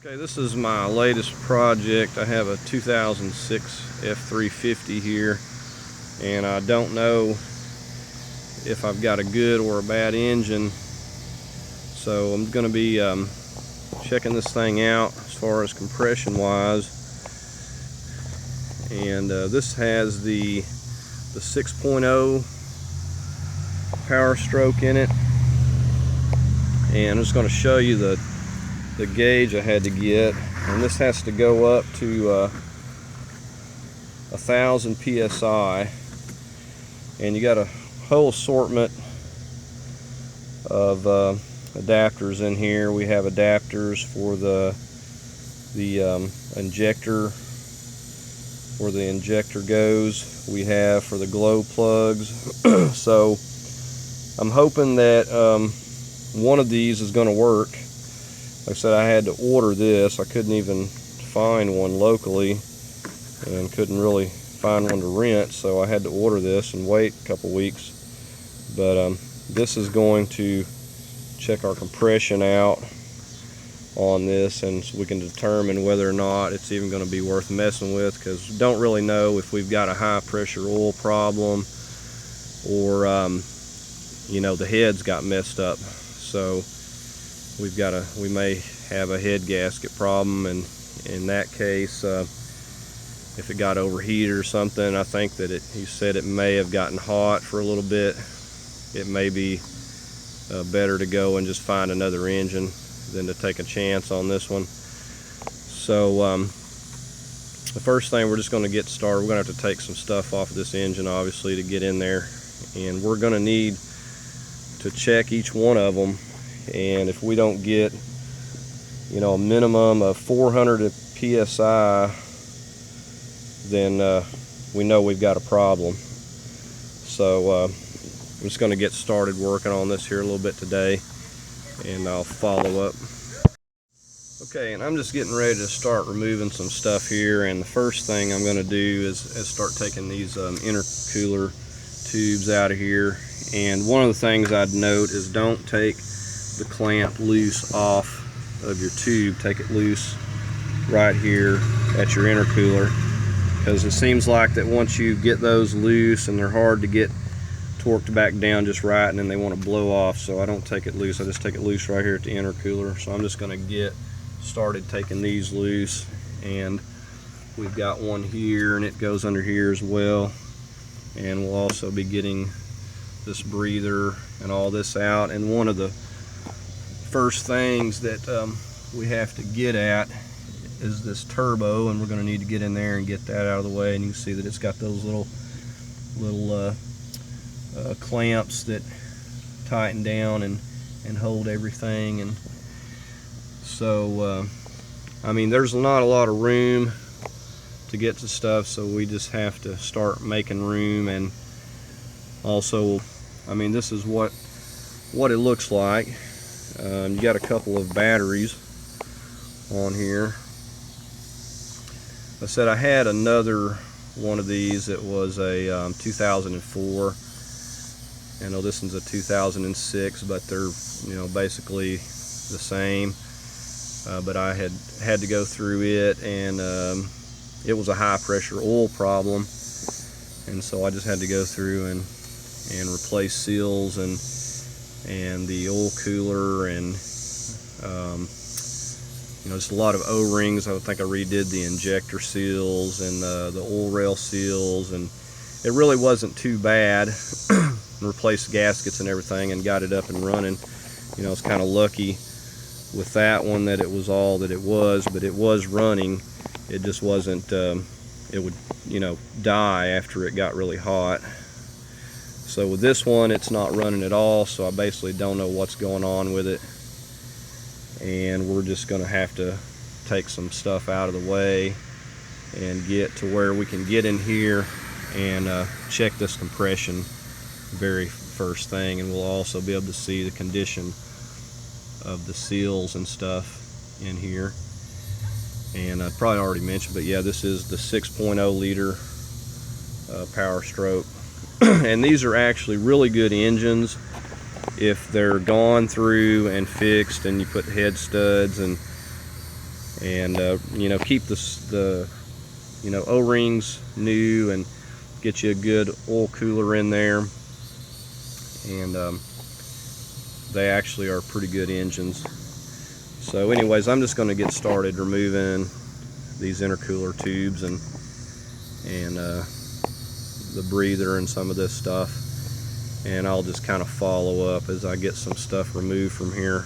Okay, this is my latest project. I have a 2006 F350 here, and I don't know if I've got a good or a bad engine, so I'm going to be checking this thing out as far as compression wise. And this has the 6.0 power stroke in it, and I'm just going to show you the gauge I had to get, and this has to go up to 1000 psi, and you got a whole assortment of adapters in here. We have adapters for the injector, where the injector goes. We have for the glow plugs. So I'm hoping that one of these is going to work. Like I said, I had to order this. I couldn't even find one locally and couldn't really find one to rent, so I had to order this and wait a couple weeks. But this is going to check our compression out on this, and so we can determine whether or not it's even going to be worth messing with, because we don't really know if we've got a high pressure oil problem or you know, the head's got messed up. So we may have a head gasket problem, and in that case, if it got overheated or something, I think that he said it may have gotten hot for a little bit. It may be better to go and just find another engine than to take a chance on this one. So the first thing, we're just going to get started. We're going to have to take some stuff off of this engine, obviously, to get in there, and we're going to need to check each one of them. And if we don't get, you know, a minimum of 400 psi, then we know we've got a problem. So I'm just going to get started working on this here a little bit today, and I'll follow up. Okay, and I'm just getting ready to start removing some stuff here, and the first thing I'm going to do is start taking these intercooler tubes out of here. And one of the things I'd note is don't take the clamp loose off of your tube. Take it loose right here at your intercooler, because it seems like that once you get those loose, and they're hard to get torqued back down just right, and then they want to blow off. So I don't take it loose, I just take it loose right here at the intercooler. So I'm just going to get started taking these loose, and we've got one here, and it goes under here as well. And we'll also be getting this breather and all this out. And one of the first things that we have to get at is this turbo, and we're going to need to get in there and get that out of the way. And you can see that it's got those little clamps that tighten down and hold everything. And so I mean, there's not a lot of room to get to stuff, so we just have to start making room. And also, I mean, this is what it looks like. You got a couple of batteries on here. I said I had another one of these. It was a 2004. I know this one's a 2006, but they're, you know, basically the same. But I had to go through it, and it was a high pressure oil problem, and so I just had to go through and replace seals and the oil cooler, and you know, just a lot of O-rings. I think I redid the injector seals and the oil rail seals, and it really wasn't too bad. Replaced gaskets and everything and got it up and running. You know, it's kind of lucky with that one that it was all that it was, but it was running. It just wasn't, it would, you know, die after it got really hot. So with this one, it's not running at all, so I basically don't know what's going on with it. And we're just going to have to take some stuff out of the way and get to where we can get in here and check this compression very first thing. And we'll also be able to see the condition of the seals and stuff in here. And I probably already mentioned, but yeah, this is the 6.0 liter power stroke. And these are actually really good engines if they're gone through and fixed, and you put head studs and and you know, keep the you know, O-rings new and get you a good oil cooler in there. And they actually are pretty good engines. So anyways, I'm just going to get started removing these intercooler tubes and the breather and some of this stuff, and I'll just kind of follow up as I get some stuff removed from here.